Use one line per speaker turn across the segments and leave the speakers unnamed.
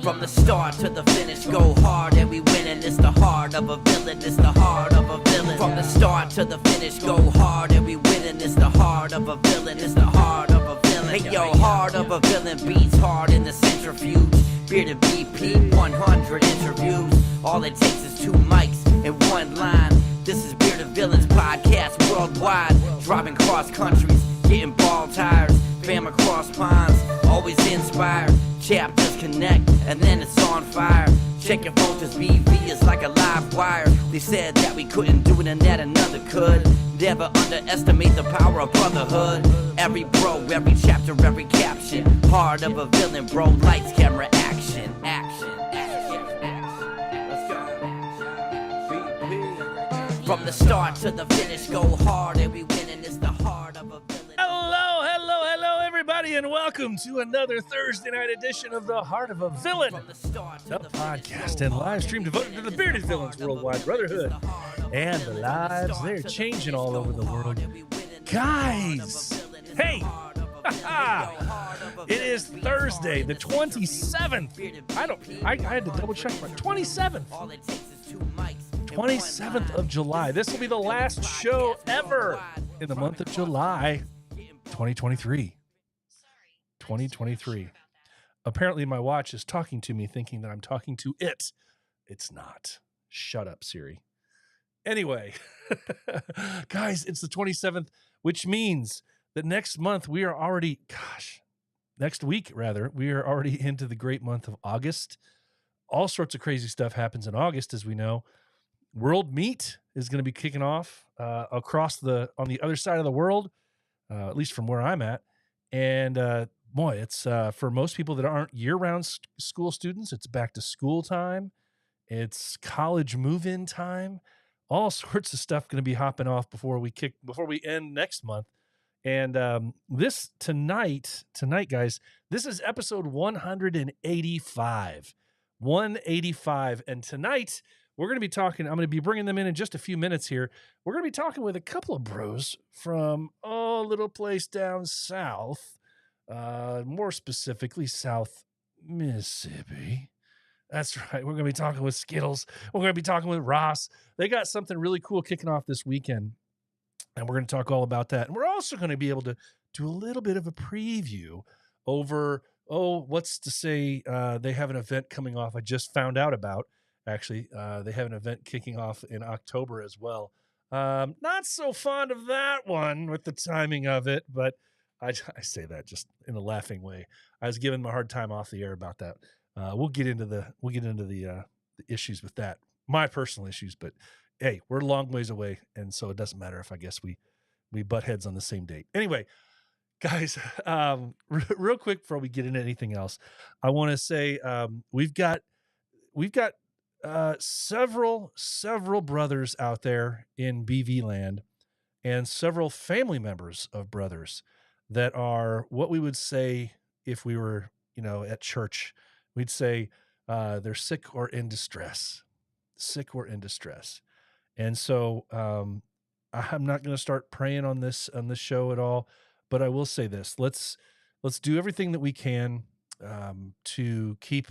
From the start to the finish, go hard and we winning. It's the heart of a villain, it's the heart of a villain. From the start to the finish, go hard and we winning. It's the heart of a villain, it's the heart of a villain. Hey yo, heart of a villain beats hard in the centrifuge. Bearded BP, 100 interviews. All it takes is 2 mics and 1 line. This is Bearded Villains podcast worldwide. Driving cross countries, getting ball tires. Fam across ponds, always inspired. Chapters connect, and then it's on fire. Check your phone, cause BV is like a live wire. They said that we couldn't do it and that another could. Never underestimate the power of brotherhood. Every bro, every chapter, every caption. Heart of a villain, bro. Lights, camera, action. Action, action, action. Let's go. BP. From the start to the finish, go hard and we winning. It's the heart of a villain.
Hello, everybody, and welcome to another Thursday night edition of The Heart of a Villain, the podcast and live stream devoted to the Bearded Villains Worldwide Brotherhood and the lives they're changing all over the world. Guys, hey, it is Thursday, the 27th. I had to double check my 27th of July. This will be the last show ever in the month of July. 2023. Apparently my watch is talking to me thinking that I'm talking to it. It's not. Shut up, Siri. Anyway, guys, it's the 27th, which means that next week, we are already into the great month of August. All sorts of crazy stuff happens in August, as we know. World Meat is going to be kicking off on the other side of the world. At least from where I'm at. And boy, it's for most people that aren't year-round school students, it's back to school time. It's college move-in time. All sorts of stuff going to be hopping off before we end next month. And this tonight, guys, this is episode 185. 185. And tonight, we're going to be talking, I'm going to be bringing them in just a few minutes here. We're going to be talking with a couple of bros from a little place down south, more specifically South Mississippi. That's right. We're going to be talking with Skittelz. We're going to be talking with Ross. They got something really cool kicking off this weekend, and we're going to talk all about that. And we're also going to be able to do a little bit of a preview over, what's to say, they have an event coming off I just found out about. Actually, they have an event kicking off in October as well. Not so fond of that one with the timing of it, but I say that just in a laughing way. I was giving them a hard time off the air about that. We'll get into the issues with that, my personal issues. But hey, we're a long ways away, and so it doesn't matter if I guess we butt heads on the same date. Anyway, guys, real quick before we get into anything else, I want to say we've got several brothers out there in BV land and several family members of brothers that are what we would say if we were, at church, we'd say they're sick or in distress. And so I'm not going to start praying on this show at all, but I will say this. Let's do everything that we can to keep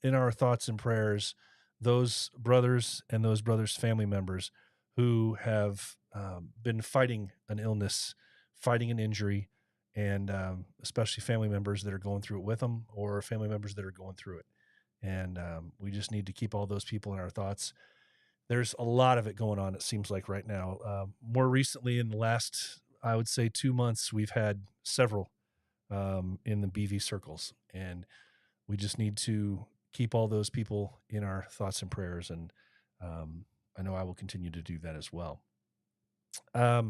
in our thoughts and prayers those brothers and those brothers' family members who have been fighting an illness, fighting an injury, and especially family members that are going through it with them or family members that are going through it. And we just need to keep all those people in our thoughts. There's a lot of it going on, it seems like right now. More recently, in the last, I would say 2 months, we've had several in the BV circles, and we just need to keep all those people in our thoughts and prayers. And I know I will continue to do that as well. I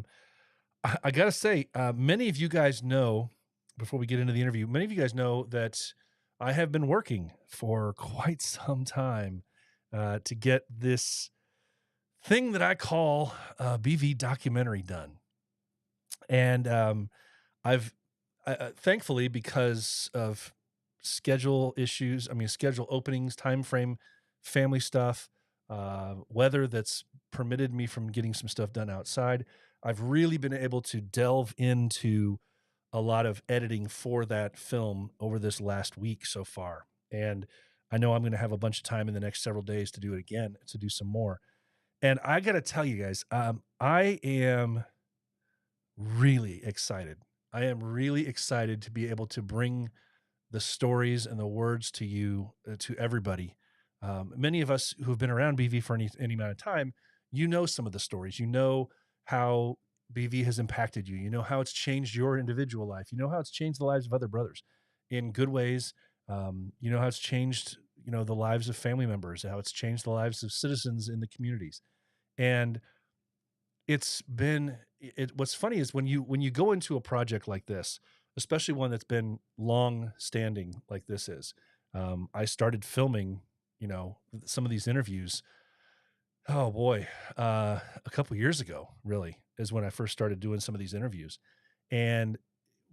got to say, many of you guys know, before we get into the interview, many of you guys know that I have been working for quite some time to get this thing that I call a BV documentary done. And I've thankfully, because of schedule openings, time frame, family stuff, weather that's permitted me from getting some stuff done outside, I've really been able to delve into a lot of editing for that film over this last week so far. And I know I'm going to have a bunch of time in the next several days to do it again, to do some more. And I got to tell you guys, I am really excited. I am really excited to be able to bring the stories and the words to you, to everybody. Many of us who have been around BV for any amount of time, you know some of the stories. You know how BV has impacted you. You know how it's changed your individual life. You know how it's changed the lives of other brothers in good ways. You know how it's changed, the lives of family members, how it's changed the lives of citizens in the communities. And it's been what's funny is when you go into a project like this, especially one that's been long standing like this is. I started filming, some of these interviews. Oh boy, a couple years ago, really, is when I first started doing some of these interviews. And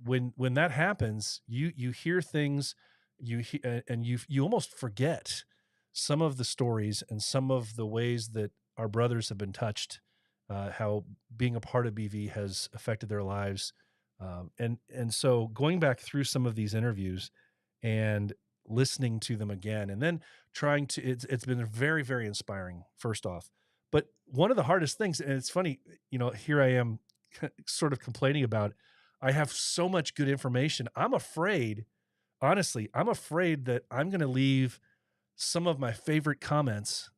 when that happens, you hear things, and you almost forget some of the stories and some of the ways that our brothers have been touched, how being a part of BV has affected their lives, and so going back through some of these interviews and listening to them again, and then trying to it's been very, very inspiring, first off. But one of the hardest things, and it's funny, here I am sort of complaining about, I have so much good information. I'm afraid, honestly, I'm afraid that I'm going to leave some of my favorite comments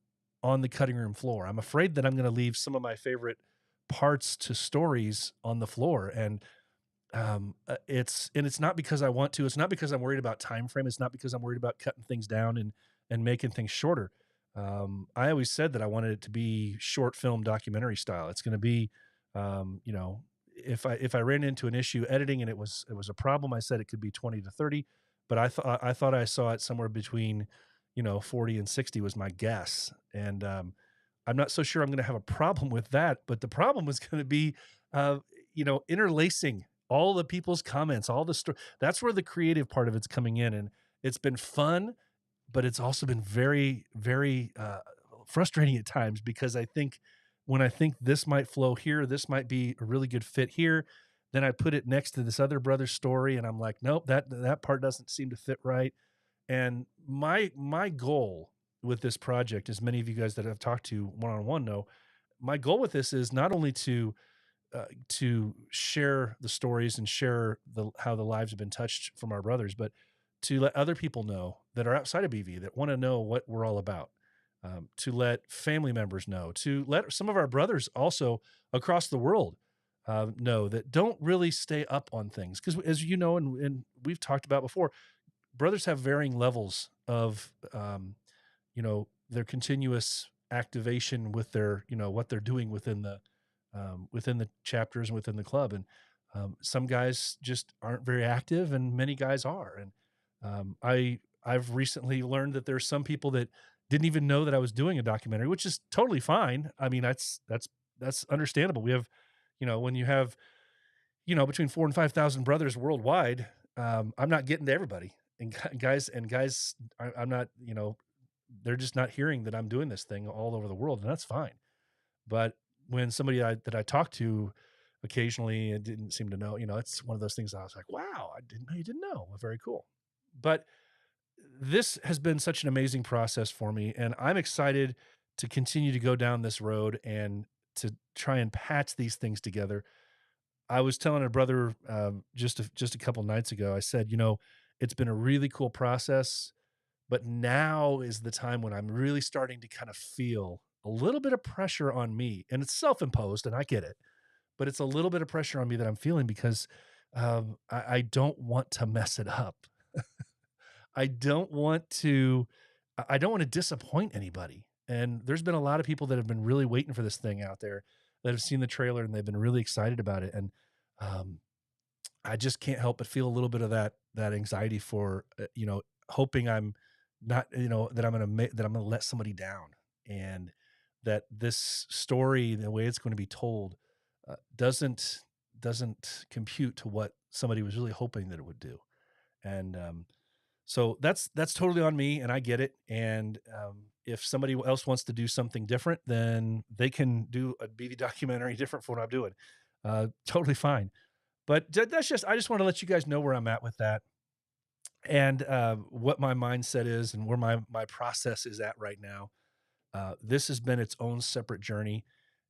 on the cutting room floor. I'm afraid that I'm going to leave some of my favorite parts to stories on the floor. And it's not because I want to. It's not because I'm worried about time frame. It's not because I'm worried about cutting things down and making things shorter. I always said that I wanted it to be short film documentary style. It's going to be, if I ran into an issue editing and it was a problem, I said it could be 20 to 30, but I thought I saw it somewhere between 40 and 60 was my guess, and I'm not so sure I'm going to have a problem with that. But the problem was going to be, interlacing all the people's comments, all the story. That's where the creative part of it's coming in, and it's been fun, but it's also been very, very frustrating at times, because when I think this might flow here, this might be a really good fit here, then I put it next to this other brother's story, and I'm like, nope, that part doesn't seem to fit right. And my goal with this project, as many of you guys that I've talked to one on one know, my goal with this is not only to share the stories and share how the lives have been touched from our brothers, but to let other people know that are outside of BV that want to know what we're all about. To let family members know, to let some of our brothers also across the world know that don't really stay up on things. Because as you know, and we've talked about before, brothers have varying levels of, their continuous activation with their, what they're doing within the chapters and within the club. And some guys just aren't very active, and many guys are. And I've recently learned that there's some people that didn't even know that I was doing a documentary, which is totally fine. I mean, that's understandable. We have, when you have, between 4 and 5,000 brothers worldwide, I'm not getting to everybody. And guys, I'm not, they're just not hearing that I'm doing this thing all over the world, and that's fine. But when somebody that I talked to occasionally and didn't seem to know, it's one of those things I was like, wow, I didn't know you didn't know. Well, very cool. But this has been such an amazing process for me, and I'm excited to continue to go down this road and to try and patch these things together. I was telling a brother just a couple nights ago, I said, it's been a really cool process, but now is the time when I'm really starting to kind of feel a little bit of pressure on me, and it's self-imposed, and I get it, but it's a little bit of pressure on me that I'm feeling, because I don't want to mess it up. I don't want to I don't want to disappoint anybody. And there's been a lot of people that have been really waiting for this thing out there, that have seen the trailer and they've been really excited about it. And um, I just can't help but feel a little bit of that anxiety for hoping I'm not, that I'm going to let somebody down, and that this story, the way it's going to be told, doesn't compute to what somebody was really hoping that it would do. And so that's totally on me, and I get it. And if somebody else wants to do something different, then they can do a BV documentary different from what I'm doing. Totally fine. But that's just I just want to let you guys know where I'm at with that. And what my mindset is and where my process is at right now. This has been its own separate journey,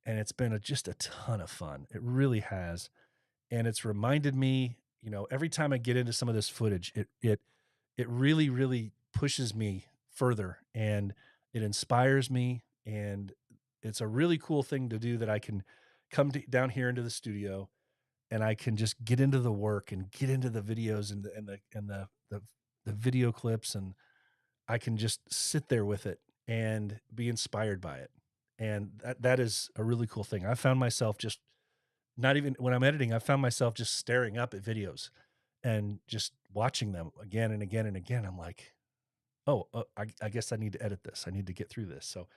and it's been just a ton of fun. It really has, and it's reminded me, every time I get into some of this footage, it really really pushes me further, and it inspires me, and it's a really cool thing to do that I can down here into the studio and I can just get into the work and get into the videos and the video clips, and I can just sit there with it and be inspired by it. And that is a really cool thing. I found myself just not even when I'm editing, I found myself just staring up at videos and just watching them again and again and again. I'm like, oh, I guess I need to edit this. I need to get through this. So,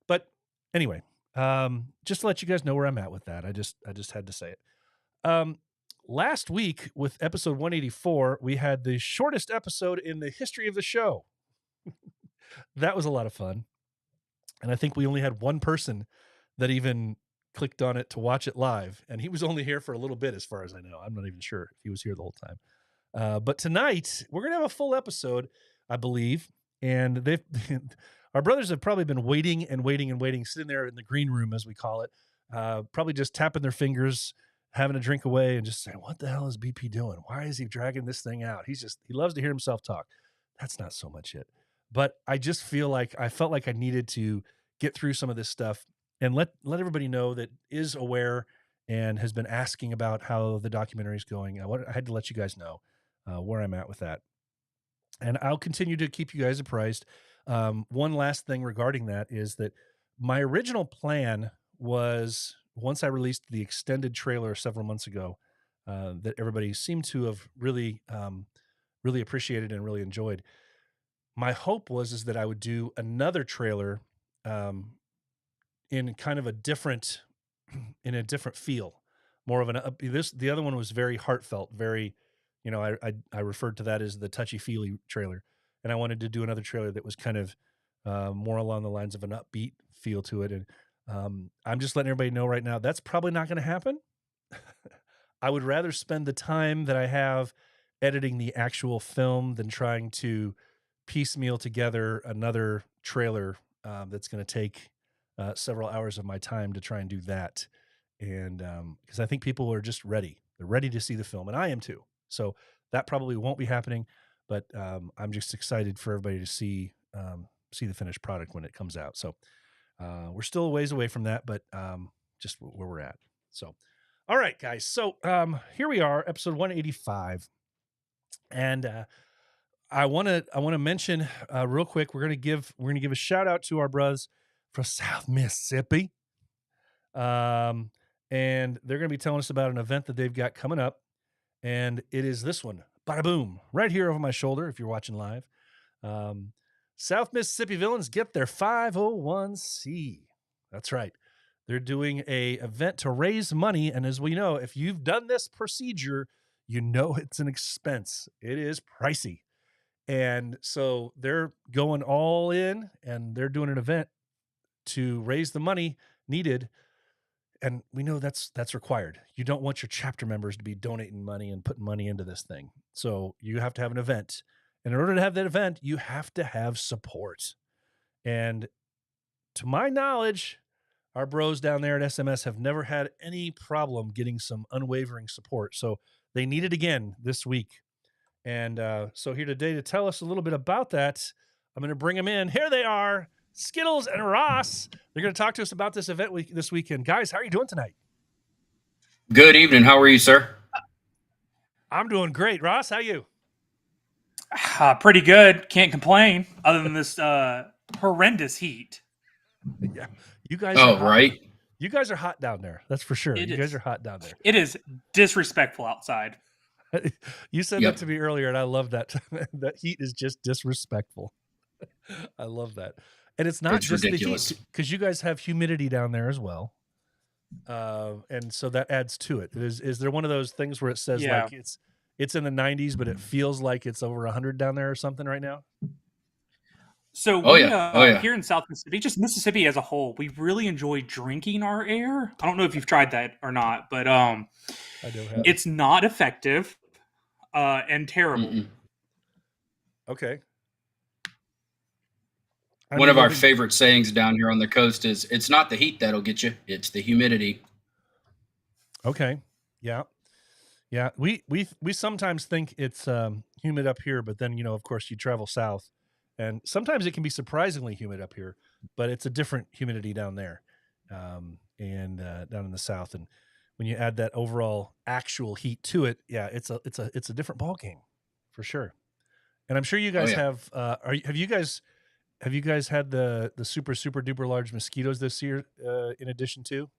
but anyway, just to let you guys know where I'm at with that. I just had to say it. Last week with episode 184, we had the shortest episode in the history of the show. That was a lot of fun. And I think we only had one person that even clicked on it to watch it live. And he was only here for a little bit, as far as I know. I'm not even sure if he was here the whole time. But tonight, we're going to have a full episode, I believe. And our brothers have probably been waiting and waiting and waiting, sitting there in the green room, as we call it, probably just tapping their fingers, having a drink away, and just saying, what the hell is BP doing? Why is he dragging this thing out? He loves to hear himself talk. That's not so much it. But I just I felt like I needed to get through some of this stuff and let everybody know that is aware and has been asking about how the documentary is going. I had to let you guys know where I'm at with that. And I'll continue to keep you guys apprised. One last thing regarding that is that my original plan was, once I released the extended trailer several months ago, that everybody seemed to have really, really appreciated and really enjoyed. My hope was that I would do another trailer in kind of a different feel, more of the other one was very heartfelt, very, I referred to that as the touchy-feely trailer, and I wanted to do another trailer that was kind of more along the lines of an upbeat feel to it. And I'm just letting everybody know right now, that's probably not going to happen. I would rather spend the time that I have editing the actual film than trying to piecemeal together another trailer that's going to take several hours of my time to try and do that. And because I think people are just ready. They're ready to see the film, and I am too. So that probably won't be happening, but I'm just excited for everybody to see the finished product when it comes out. So we're still a ways away from that, but just where we're at. So, all right, guys. So here we are, episode 185, and I want to mention real quick. We're gonna give a shout out to our brothers from South Mississippi, and they're gonna be telling us about an event that they've got coming up, and it is this one. Bada boom! Right here over my shoulder. If you're watching live, South Mississippi Villains get their 501c. That's right. They're doing a event to raise money, and as we know, if you've done this procedure, you know it's an expense. It is pricey. And so they're going all in, and they're doing an event to raise the money needed. And we know that's required. You don't want your chapter members to be donating money and putting money into this thing. So you have to have an event. And in order to have that event, you have to have support. And to my knowledge, our bros down there at SMS have never had any problem getting some unwavering support. So they need it again this week. And so here today to tell us a little bit about that, I'm going to bring them in. Here they are, Skittelz and Ross. They're going to talk to us about this event this weekend. Guys, how are you doing tonight?
Good evening. How are you, sir?
I'm doing great. Ross, how are you?
Pretty good. Can't complain other than this horrendous heat.
Yeah. You guys
are hot. Right.
You guys are hot down there. That's for sure. Guys are hot down there.
It is disrespectful outside.
You said that to me earlier, and I love that. That heat is just disrespectful. I love that. And it's not just ridiculous. The heat, because you guys have humidity down there as well. And so that adds to it. Is there one of those things where it says like it's in the 90s, but it feels like it's over 100 down there or something right now?
So here in South Mississippi, just Mississippi as a whole, we really enjoy drinking our air. I don't know if you've tried that or not, but it's not effective and terrible.
Okay.
One of our favorite sayings down here on the coast is, "It's not the heat that'll get you; it's the humidity."
Okay. Yeah. Yeah. We sometimes think it's humid up here, but then of course, you travel south, and sometimes it can be surprisingly humid up here, but it's a different humidity down there, and down in the south. And when you add that overall actual heat to it, yeah, it's a different ball game for sure. And I'm sure you guys have. Have you guys had the super duper large mosquitoes this year? In addition to,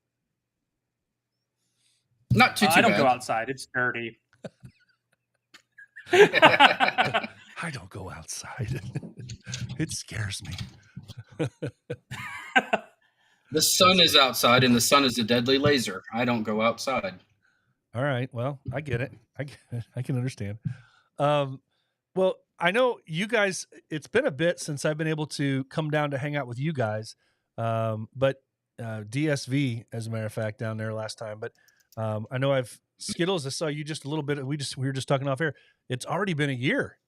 not too
I don't
bad.
go outside; it's dirty.
I don't go outside. It scares me.
The sun is outside, and the sun is a deadly laser. I don't go outside.
All right. Well, I get it. I can understand. Well, I know you guys. It's been a bit since I've been able to come down to hang out with you guys. But DSV, as a matter of fact, down there last time. But I know Skittles. I saw you just a little bit. We were just talking off air. It's already been a year.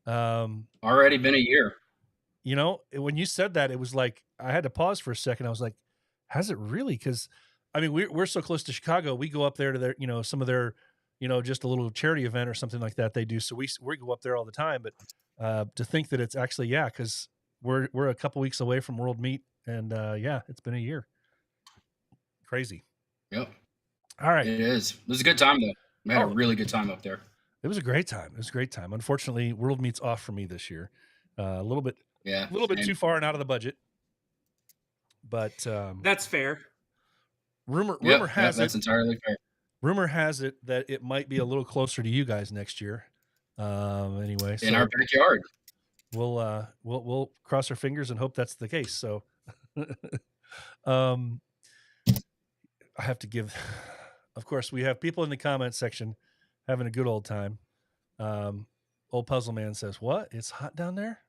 Already been a year.
When you said that, it was like I had to pause for a second. I was like, "Has it really?" Because I mean, we're so close to Chicago. We go up there to their, some of their, just a little charity event or something like that they do. So we go up there all the time. But to think that it's actually, because we're a couple weeks away from World Meet, and it's been a year. Crazy.
Yep.
All right.
It is. It was a good time though. We had a really good time up there.
It was a great time. Unfortunately, World Meet's off for me this year. A little bit too far and out of the budget. But
that's fair.
Rumor has it.
That's entirely fair.
Rumor has it that it might be a little closer to you guys next year. Anyway,
in our backyard.
We'll cross our fingers and hope that's the case. So, I have to give. Of course, we have people in the comment section having a good old time. Old Puzzle Man says, "What? It's hot down there?"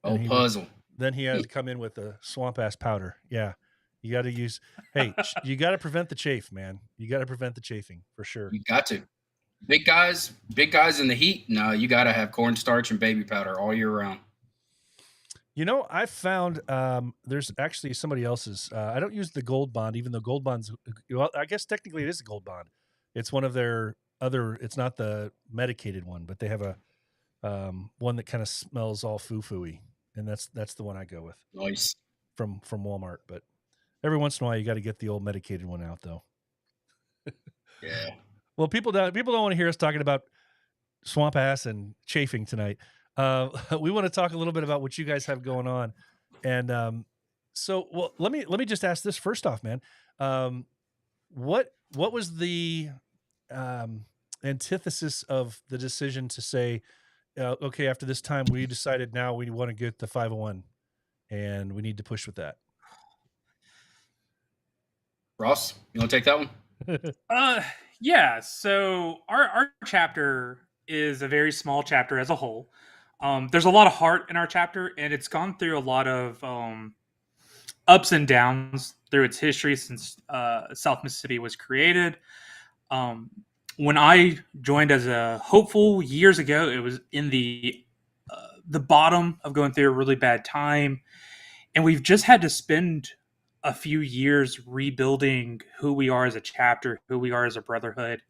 Puzzle.
Then he has to come in with a swamp ass powder. Yeah. You got to use, you got to prevent the chafe, man. You got to prevent the chafing for sure.
You got to. Big guys in the heat. No, you got to have cornstarch and baby powder all year round.
I found there's actually somebody else's. I don't use the Gold Bond, even though Gold Bond's, I guess technically it is a Gold Bond. It's one of their it's not the medicated one, but they have a one that kind of smells all foo-foo-y. And that's the one I go with.
Nice.
From Walmart, but every once in a while you got to get the old medicated one out, though.
Yeah.
Well, people don't want to hear us talking about swamp ass and chafing tonight. We want to talk a little bit about what you guys have going on, and let me just ask this first off, man. What was the antithesis of the decision to say, okay, after this time, we decided now we want to get the 501 and we need to push with that?
Ross, you want to take that one?
Yeah. So our chapter is a very small chapter as a whole. There's a lot of heart in our chapter, and it's gone through a lot of ups and downs through its history since South Mississippi was created. When I joined as a hopeful years ago, it was in the bottom of going through a really bad time. And we've just had to spend a few years rebuilding who we are as a chapter, who we are as a brotherhood,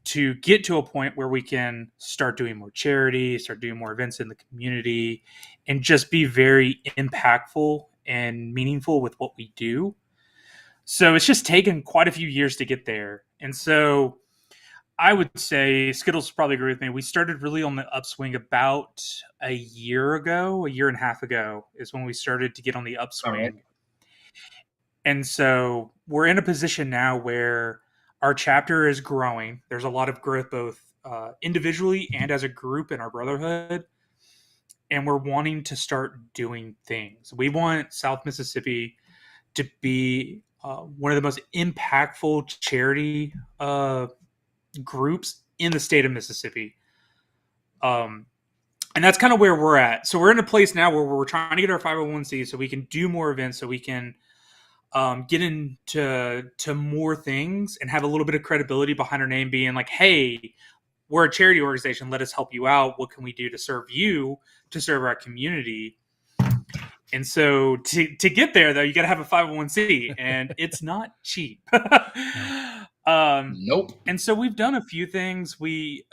to get to a point where we can start doing more charity, start doing more events in the community, and just be very impactful and meaningful with what we do. So it's just taken quite a few years to get there. And so I would say, Skittles probably agree with me, we started really on the upswing about a year and a half ago is when we started to get on the upswing. Right. And so we're in a position now where our chapter is growing. There's a lot of growth both individually and as a group in our brotherhood. And we're wanting to start doing things. We want South Mississippi to be one of the most impactful charity groups in the state of Mississippi. And that's kind of where we're at. So we're in a place now where we're trying to get our 501c so we can do more events, so we can get into more things and have a little bit of credibility behind our name, being like, hey, we're a charity organization. Let us help you out. What can we do to serve you, to serve our community? And so to get there, though, you got to have a 501c, and it's not cheap.
Nope.
And so we've done a few things. We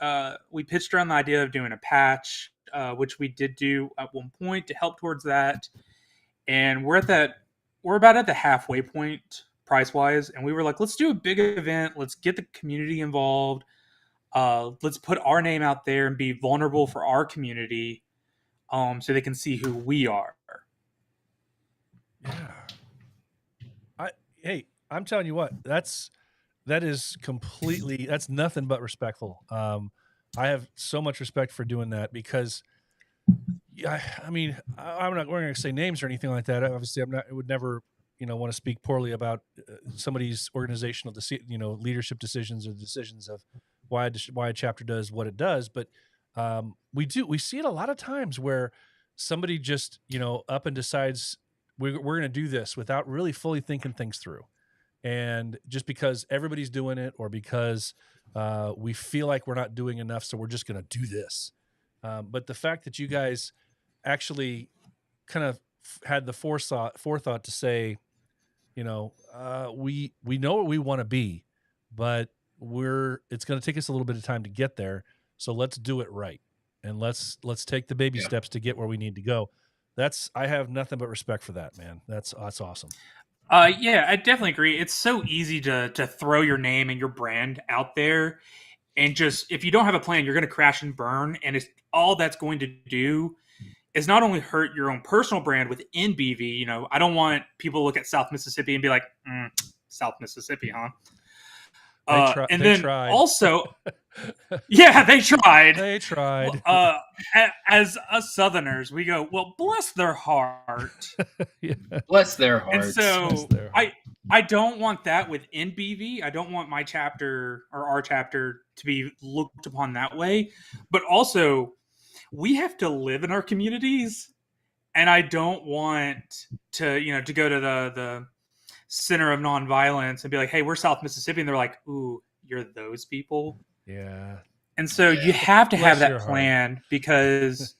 pitched around the idea of doing a patch, which we did do at one point to help towards that. And we're about at the halfway point price wise. And we were like, let's do a big event. Let's get the community involved. Let's put our name out there and be vulnerable for our community, so they can see who we are.
Yeah. Hey, I'm telling you what, that's nothing but respectful. I have so much respect for doing that because, I mean, we're not going to say names or anything like that. Obviously, I would never, want to speak poorly about somebody's organizational, leadership decisions or decisions of why a chapter does what it does. But we see it a lot of times where somebody just, up and decides we're going to do this without really fully thinking things through. And just because everybody's doing it, or because we feel like we're not doing enough, so we're just going to do this. But the fact that you guys actually kind of had the forethought to say, we know what we want to be, but it's going to take us a little bit of time to get there. So let's do it right, and let's take the baby steps to get where we need to go. I have nothing but respect for that, man. That's awesome.
Yeah, I definitely agree. It's so easy to throw your name and your brand out there, and just, if you don't have a plan, you're going to crash and burn. And it's all that's going to do is not only hurt your own personal brand within BV. I don't want people to look at South Mississippi and be like, South Mississippi, huh? They tried. Also, yeah, they tried.
They tried.
As us Southerners, we go, well, bless their heart.
Yeah. Bless their hearts.
And so I don't want that within BV. I don't want my chapter or our chapter to be looked upon that way. But also, we have to live in our communities, and I don't want to go to the center of nonviolence and be like, hey, we're South Mississippi, and they're like, ooh, you're those people.
Yeah.
And so you have to have that plan because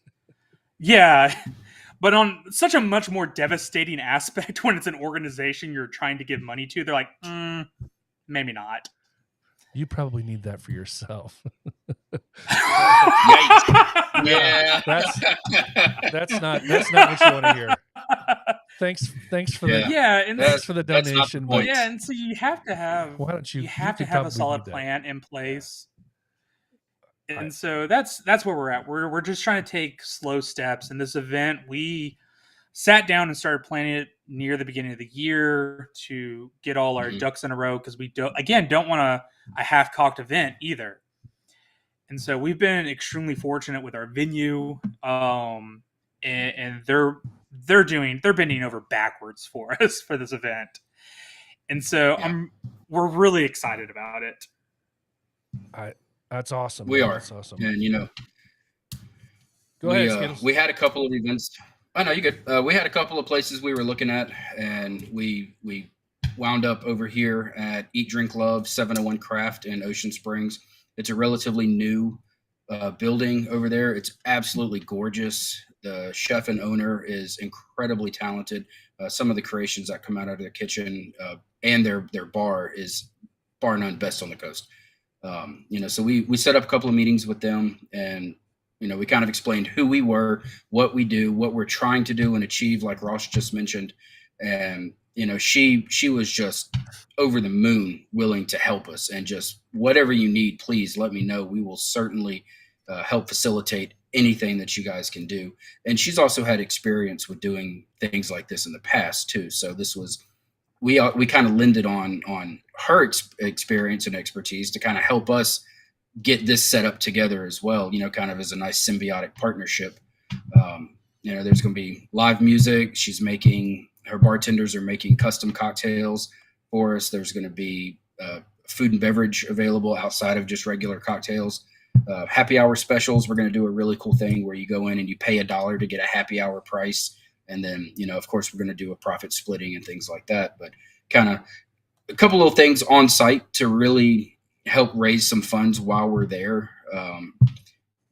but on such a much more devastating aspect, when it's an organization you're trying to give money to, they're like, maybe not.
You probably need that for yourself.
Yikes. Yeah.
That's not what you want to hear. Thanks for the thanks for the donation.
But
and so you have to have you have to have a solid plan in place. And so that's where we're at. We're just trying to take slow steps. And this event, we sat down and started planning it near the beginning of the year to get all our ducks in a row, because we don't want a half-cocked event either. And so we've been extremely fortunate with our venue, and they're bending over backwards for us for this event. And so we're really excited about it.
That's awesome.
We are.
That's awesome.
And
go ahead, Skittelz.
We had a couple of events. Oh no, you good. We had a couple of places we were looking at, and we wound up over here at Eat Drink Love 701 Craft in Ocean Springs. It's a relatively new building over there. It's absolutely gorgeous. The chef and owner is incredibly talented. Some of the creations that come out of their kitchen and their bar is bar none best on the coast. So we set up a couple of meetings with them, and we kind of explained who we were, what we do, what we're trying to do and achieve, like Ross just mentioned. And she was just over the moon willing to help us, and just whatever you need, please let me know. We will certainly help facilitate anything that you guys can do. And she's also had experience with doing things like this in the past too. So this was, we kind of lended on her experience and expertise to kind of help us get this set up together as well, kind of as a nice symbiotic partnership. There's going to be live music. Her bartenders are making custom cocktails for us. There's going to be food and beverage available outside of just regular cocktails. Happy hour specials. We're going to do a really cool thing where you go in and you pay $1 to get a happy hour price. And then, of course, we're going to do a profit splitting and things like that. But kind of a couple of things on site to really help raise some funds while we're there.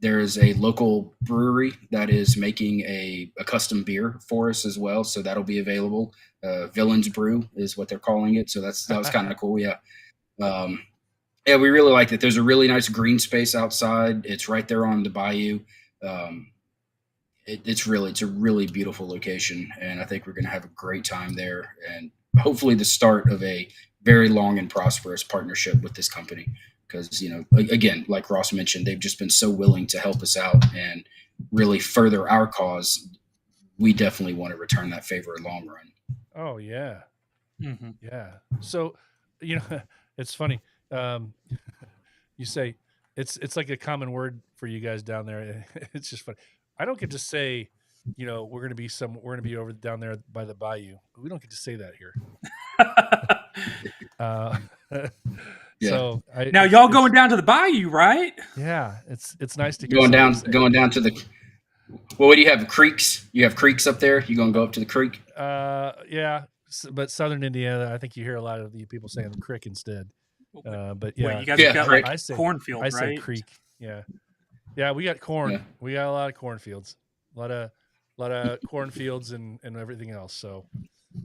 There is a local brewery that is making a custom beer for us as well, so that'll be available. Villains Brew is what they're calling it, so that was kind of cool. Yeah. Yeah, we really like it. There's a really nice green space outside. It's right there on the bayou. It's a really beautiful location, and I think we're going to have a great time there, and hopefully the start of a very long and prosperous partnership with this company. Because, again, like Ross mentioned, they've just been so willing to help us out and really further our cause. We definitely want to return that favor in the long run.
Oh, yeah.
Mm-hmm.
Yeah. So, it's funny. You say it's like a common word for you guys down there. It's just funny. I don't get to say, we're going to be over down there by the bayou. We don't get to say that here.
Yeah.
So
now y'all going down to the bayou, right?
Yeah, it's nice to
going down to the. Well, what do you have? Creeks? You have creeks up there? You gonna go up to the creek?
Yeah, but Southern Indiana, I think you hear a lot of the people saying the creek instead. But yeah,
Wait, you guys got like
I say
cornfield,
I
right?
say creek. Yeah, we got corn.
Yeah.
We got a lot of cornfields, a lot of cornfields and everything else. So.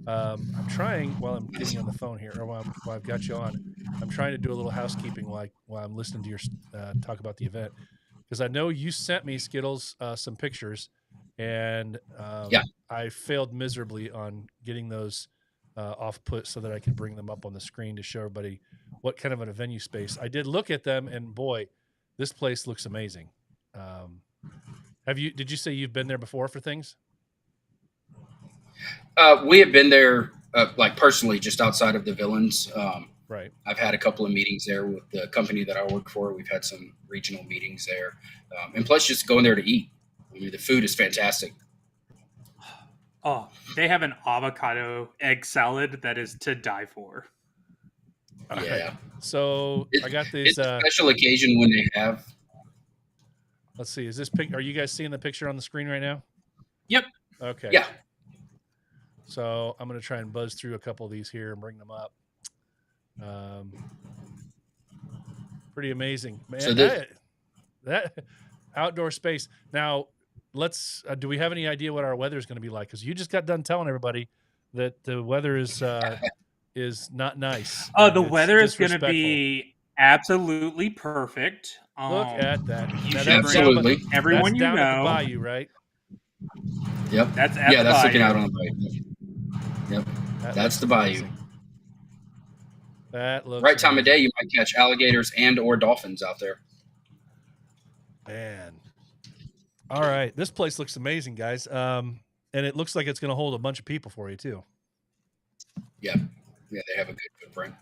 I'm trying while I'm getting you on the phone here, or while I've got you on. I'm trying to do a little housekeeping while I'm listening to your talk about the event, because I know you sent me, Skittles, some pictures, and I failed miserably on getting those off put so that I could bring them up on the screen to show everybody what kind of a venue space. I did look at them, and boy, this place looks amazing. Did you say you've been there before for things?
We have been there, like personally, just outside of the Villains.
Right.
I've had a couple of meetings there with the company that I work for. We've had some regional meetings there, and plus just going there to eat. I mean, the food is fantastic.
Oh, they have an avocado egg salad that is to die for.
Yeah.
Right. So I got these.
It's a special occasion when they have.
Let's see. Is this are you guys seeing the picture on the screen right now?
Yep.
Okay.
Yeah.
So I'm going to try and buzz through a couple of these here and bring them up. Pretty amazing, man.
So
that outdoor space. Now, let's. Do we have any idea what our weather is going to be like? Because you just got done telling everybody that the weather is not nice.
The weather is going to be absolutely perfect.
Look at that.
You should
absolutely.
Bring everyone
that's down at the bayou, right?
Yep.
That's
looking out on the bayou. Yep. That's the bayou.
Amazing. That looks
right time of day, you might catch alligators or dolphins out there.
Man. All right. This place looks amazing, guys. And it looks like it's going to hold a bunch of people for you, too.
Yeah. Yeah, they have a good footprint.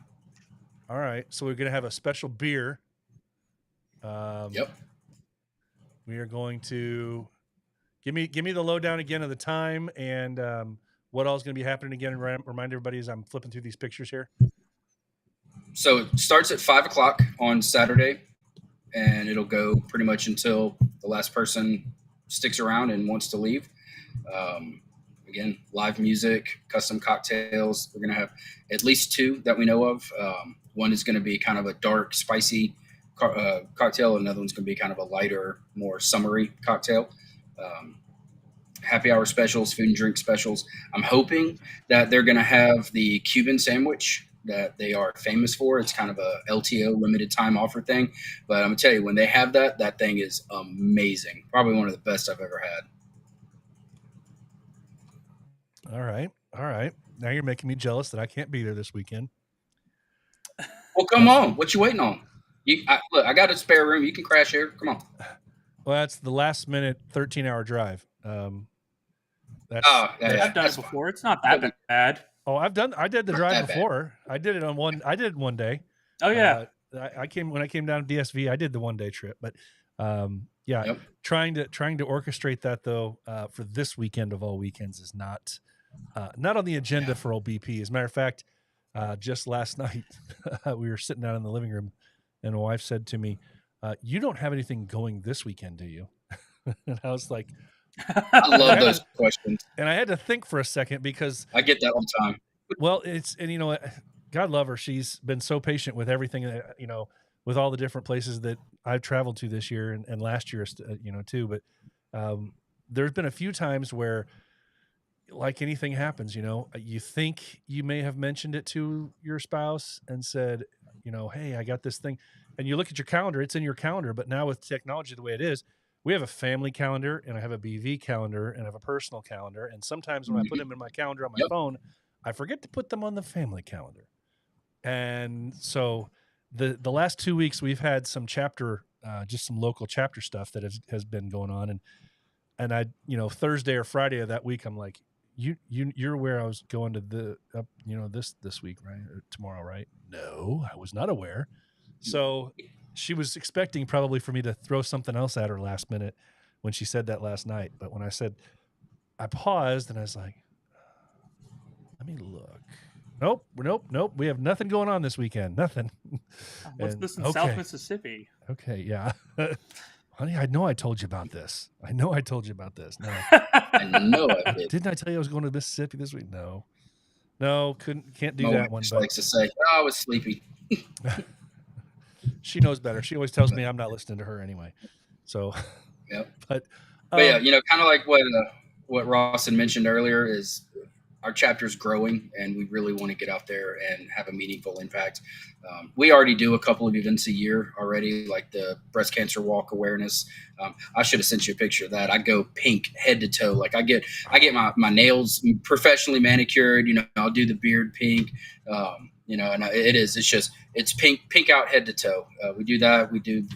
All right. So we're going to have a special beer.
Yep.
We are going to give me the lowdown again of the time and what all is going to be happening again. And remind everybody as I'm flipping through these pictures here.
So it starts at 5:00 on Saturday, and it'll go pretty much until the last person sticks around and wants to leave. Again, live music, custom cocktails. We're going to have at least 2 that we know of. One is going to be kind of a dark, spicy cocktail. Another one's going to be kind of a lighter, more summery cocktail. Happy hour specials, food and drink specials. I'm hoping that they're going to have the Cuban sandwich that they are famous for. It's kind of a LTO, limited time offer thing. But I'm going to tell you, when they have that thing is amazing. Probably one of the best I've ever had.
All right. Now you're making me jealous that I can't be there this weekend.
Well, come on. What you waiting on? Look, I got a spare room. You can crash here. Come on.
Well, that's the last minute 13-hour drive.
I've done it before. It's not that bad.
Oh, I did the drive before. I did it one day.
Oh yeah.
When I came down to DSV, I did the 1-day trip, but
Yep.
trying to orchestrate that though for this weekend of all weekends is not on the agenda for old BP. As a matter of fact, just last night we were sitting down in the living room, and my wife said to me, "You don't have anything going this weekend, do you?" And I was like,
I love those questions.
And I had to think for a second because
I get that all the time.
Well, God love her. She's been so patient with everything. with all the different places that I've traveled to this year and last year, too. But there's been a few times where, like anything happens, you think you may have mentioned it to your spouse and said, hey, I got this thing. And you look at your calendar, it's in your calendar. But now with technology the way it is, we have a family calendar and I have a BV calendar and I have a personal calendar. And sometimes when I put them in my calendar on my phone, I forget to put them on the family calendar. And so the last 2 weeks we've had some chapter, just some local chapter stuff that has been going on. And I, Thursday or Friday of that week, I'm like, you're aware I was going to the, this week, right? Or tomorrow, right? No, I was not aware. So she was expecting probably for me to throw something else at her last minute when she said that last night. But when I said, I paused and I was like, let me look. Nope. We have nothing going on this weekend. Nothing.
What's this in South Mississippi?
Okay. Yeah. Honey, I know I told you about this. No.
I know I did.
Didn't I tell you I was going to Mississippi this week? No, can't do that one.
Just likes to say, I was sleepy.
She knows better. She always tells me I'm not listening to her anyway. So,
yep.
But
yeah, kind of like what Ross had mentioned earlier is our chapter's growing and we really want to get out there and have a meaningful impact. We already do a couple of events a year already, like the breast cancer walk awareness. I should have sent you a picture of that. I go pink head to toe. Like I get my nails professionally manicured, I'll do the beard pink, and it's pink out head to toe. We do that. We do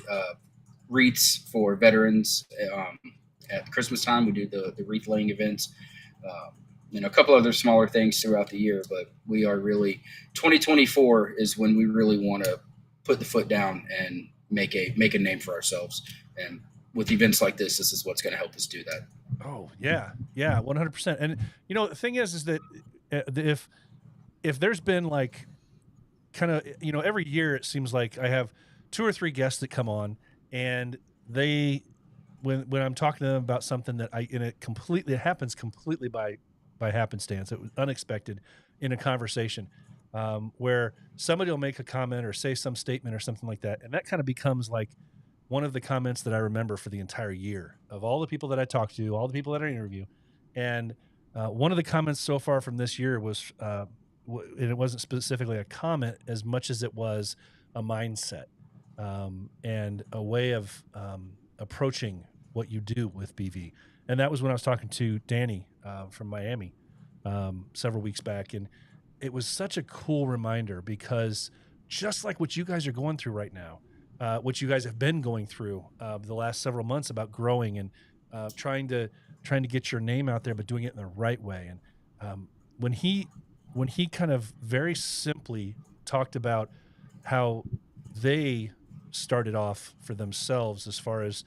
wreaths for veterans. At Christmas time, we do the wreath laying events. A couple other smaller things throughout the year, but we are really 2024 is when we really want to put the foot down and make a name for ourselves. And with events like this is what's going to help us do that.
Oh yeah, 100%. And the thing is that if there's been like kind of every year it seems like I have 2 or 3 guests that come on and they when I'm talking to them about something that it happens completely by happenstance. It was unexpected in a conversation where somebody will make a comment or say some statement or something like that. And that kind of becomes like one of the comments that I remember for the entire year of all the people that I talk to, all the people that I interview. And one of the comments so far from this year was, and it wasn't specifically a comment as much as it was a mindset and a way of approaching what you do with BV. And that was when I was talking to Danny from Miami several weeks back. And it was such a cool reminder because just like what you guys are going through right now, what you guys have been going through the last several months about growing and trying to get your name out there, but doing it in the right way. And when he kind of very simply talked about how they started off for themselves as far as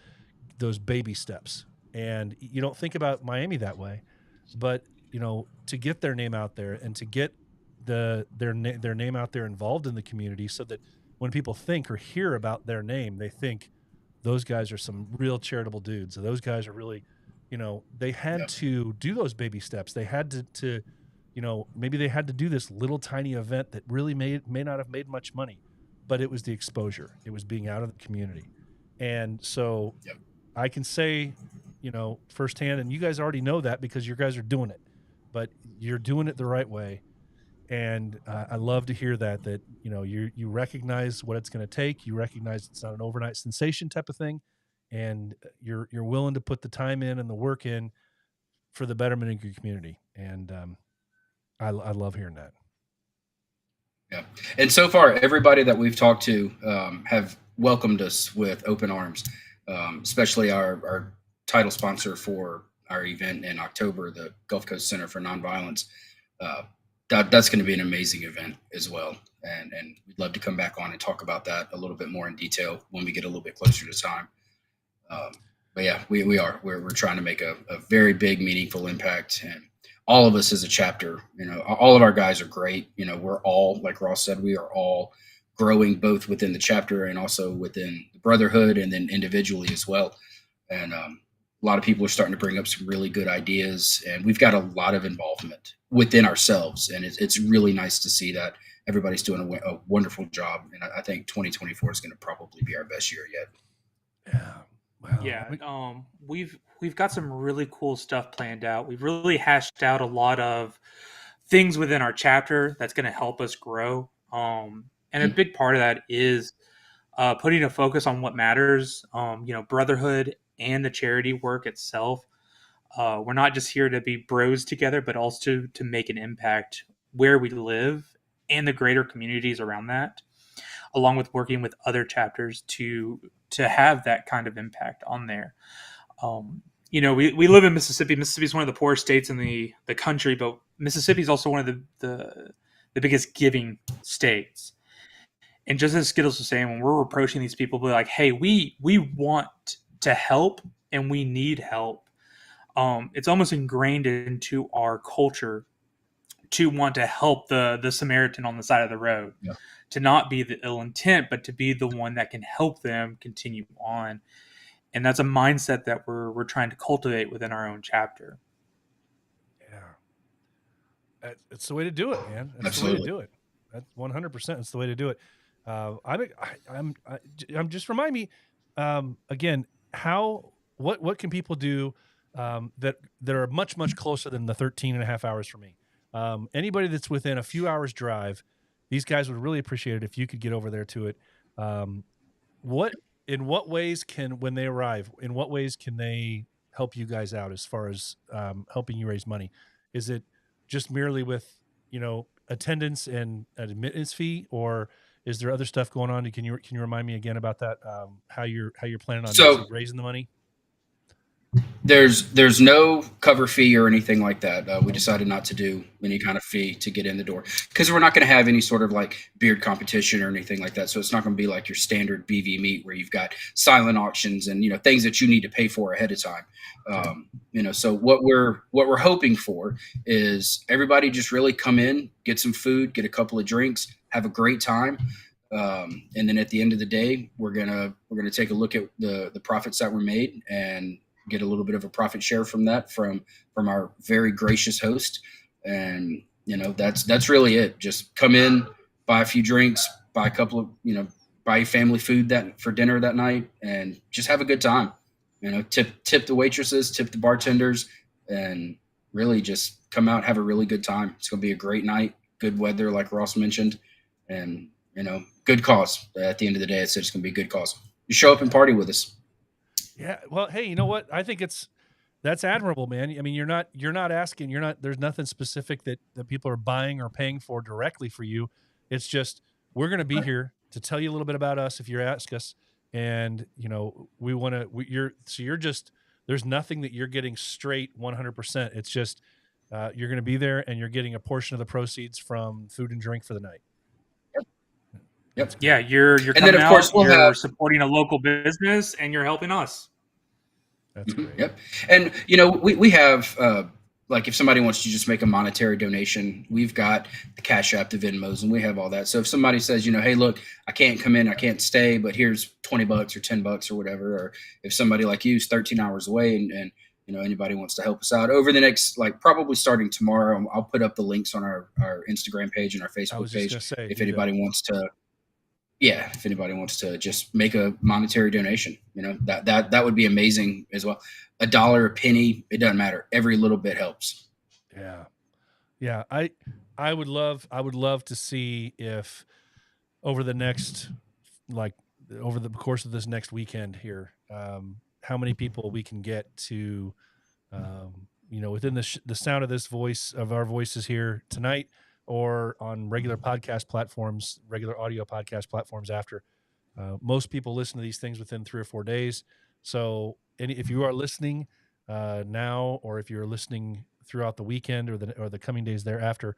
those baby steps. And you don't think about Miami that way, but to get their name out there and to get their name out there involved in the community, so that when people think or hear about their name, they think those guys are some real charitable dudes. So those guys are really, they had to do those baby steps. They had to maybe they had to do this little tiny event that really may not have made much money, but it was the exposure. It was being out of the community. And so I can say, firsthand, and you guys already know that because you guys are doing it, but you're doing it the right way. And I love to hear that you recognize what it's going to take. You recognize it's not an overnight sensation type of thing. And you're willing to put the time in and the work in for the betterment of your community. And I love hearing that.
Yeah. And so far, everybody that we've talked to have welcomed us with open arms, especially our title sponsor for our event in October, the Gulf Coast Center for Nonviolence. That's going to be an amazing event as well. And we'd love to come back on and talk about that a little bit more in detail when we get a little bit closer to time. But yeah, we're trying to make a very big, meaningful impact. And all of us as a chapter, all of our guys are great. We're all, like Ross said, we are all growing both within the chapter and also within the brotherhood and then individually as well. And a lot of people are starting to bring up some really good ideas, and we've got a lot of involvement within ourselves. And it's really nice to see that. everybody's doing a wonderful job. And I think 2024 is going to probably be our best year yet.
Yeah. Wow.
Yeah, we've got some really cool stuff planned out. We've really hashed out a lot of things within our chapter that's going to help us grow. And a big part of that is putting a focus on what matters. Brotherhood and the charity work itself. We're not just here to be bros together, but also to make an impact where we live and the greater communities around that, along with working with other chapters to have that kind of impact on there. We live in Mississippi. Mississippi is one of the poorest states in the country, but Mississippi is also one of the biggest giving states. And just as Skittles was saying, when we're approaching these people, we're like, hey, we want to help and we need help. It's almost ingrained into our culture to want to help the Samaritan on the side of the road, to not be the ill intent, but to be the one that can help them continue on. And that's a mindset that we're trying to cultivate within our own chapter.
Yeah, it's the way to do it, man. That's
Absolutely.
the way to do it. That's 100%. It's the way to do it. I'm just remind me again what can people do that are much closer than the 13 and a half hours for me. Anybody that's within a few hours drive, these guys would really appreciate it if you could get over there to it. In what ways when they arrive, in what ways can they help you guys out as far as helping you raise money? Is it just merely with, attendance and an admittance fee, or is there other stuff going on? Can you remind me again about that? How you're planning on actually raising the money?
There's no cover fee or anything like that. We decided not to do any kind of fee to get in the door because we're not going to have any sort of like beard competition or anything like that. So it's not going to be like your standard BV meet where you've got silent auctions and things that you need to pay for ahead of time. So what we're hoping for is everybody just really come in, get some food, get a couple of drinks, have a great time. And then at the end of the day, we're gonna take a look at the profits that were made and get a little bit of a profit share from that from our very gracious host. And that's really it. Just come in, buy a few drinks, buy a couple of buy family food for dinner that night, and just have a good time. Tip the waitresses, tip the bartenders, and really just come out, have a really good time. It's gonna be a great night, good weather like Ross mentioned, and good cause. At the end of the day, it's just gonna be a good cause. You show up and party with us.
Yeah. Well, hey, you know what? I think that's admirable, man. I mean, you're not asking, there's nothing specific that people are buying or paying for directly for you. It's just, we're going to be here to tell you a little bit about us if you ask us. And, we want to, there's nothing that you're getting straight 100%. It's just, you're going to be there and you're getting a portion of the proceeds from food and drink for the night.
Yep.
Yeah, you're coming
and then of course
you're supporting a local business and you're helping us.
That's great.
Yep. And we have like if somebody wants to just make a monetary donation, we've got the Cash App, the Venmos, and we have all that. So if somebody says, hey, look, I can't come in, I can't stay, but here's $20 or $10 or whatever, or if somebody like you is 13 hours away and anybody wants to help us out over the next, like probably starting tomorrow, I'll put up the links on our Instagram page and our Facebook page if anybody wants to. Yeah, if anybody wants to just make a monetary donation, that would be amazing as well. $1, a penny, it doesn't matter. Every little bit helps.
Yeah. I would love to see if over the course of this next weekend here, how many people we can get to, within the sound of this voice of our voices here tonight, or on regular podcast platforms, regular audio podcast platforms after. Most people listen to these things within 3 or 4 days. So if you are listening now, or if you're listening throughout the weekend or the coming days thereafter,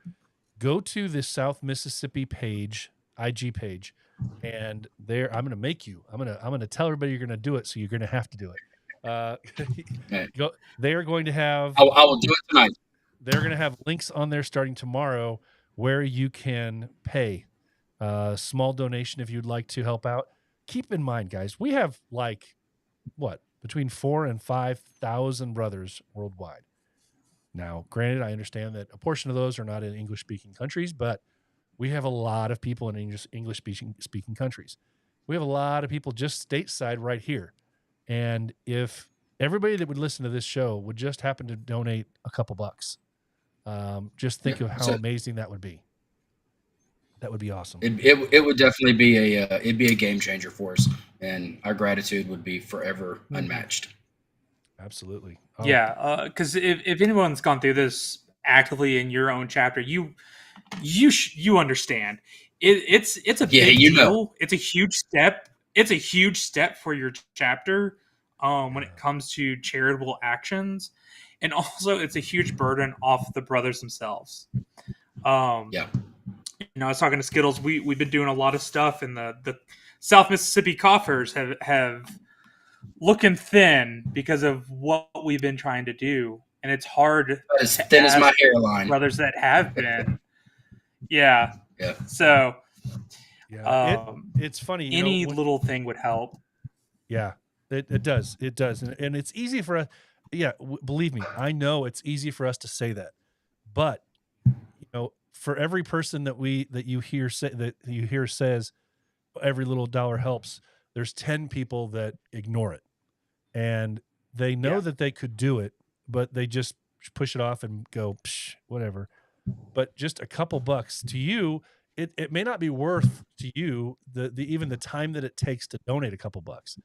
go to the South Mississippi page, IG page, and there I'm going to tell everybody you're going to do it, so you're going to have to do it. They are going to have.
I will do it tonight.
They're going to have links on there starting tomorrow where you can pay a small donation if you'd like to help out. Keep in mind, guys, we have between 4,000 and 5,000 brothers worldwide. Now, granted, I understand that a portion of those are not in English-speaking countries, but We have a lot of people in English speaking countries. We have a lot of people just stateside right here. And if everybody that would listen to this show would just happen to donate a couple bucks, just think of how amazing that would be. That would be awesome.
It would definitely be it'd be a game changer for us, and our gratitude would be forever unmatched.
Absolutely.
Oh. Yeah, because if anyone's gone through this actively in your own chapter, you understand. It's a big deal. It's a huge step. It's a huge step for your chapter when it comes to charitable actions, and also it's a huge burden off the brothers themselves. I was talking to Skittles. We've been doing a lot of stuff, and the South Mississippi coffers have looking thin because of what we've been trying to do, and it's hard.
As thin as my hairline.
Brothers that have been, yeah. So,
it's funny.
Any little thing would help.
Yeah, it does. It does, and it's easy for us. Yeah, believe me, I know it's easy for us to say that, but for every person that you hear says every little dollar helps, there's 10 people that ignore it, and they know that they could do it, but they just push it off and go, psh, whatever. But just a couple bucks to you, it may not be worth to you even the time that it takes to donate a couple bucks,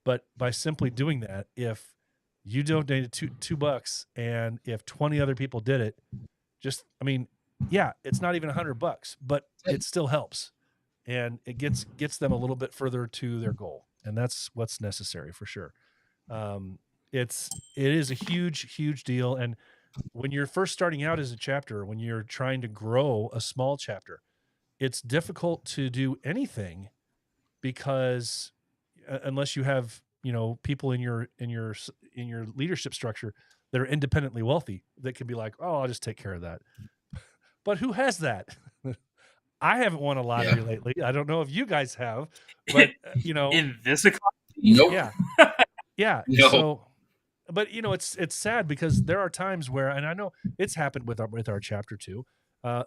but by simply doing that, if you donated $2 and if 20 other people did it, it's not even $100, but it still helps, and it gets them a little bit further to their goal, and that's what's necessary for sure. It is a huge deal, and when you're first starting out as a chapter, when you're trying to grow a small chapter, it's difficult to do anything because unless you have people in your leadership structure that are independently wealthy that can be like, oh, I'll just take care of that. But who has that? I haven't won a lottery lately. I don't know if you guys have, but
in this economy,
nope.
Yeah.
No.
So, but it's sad because there are times where, and I know it's happened with our chapter too.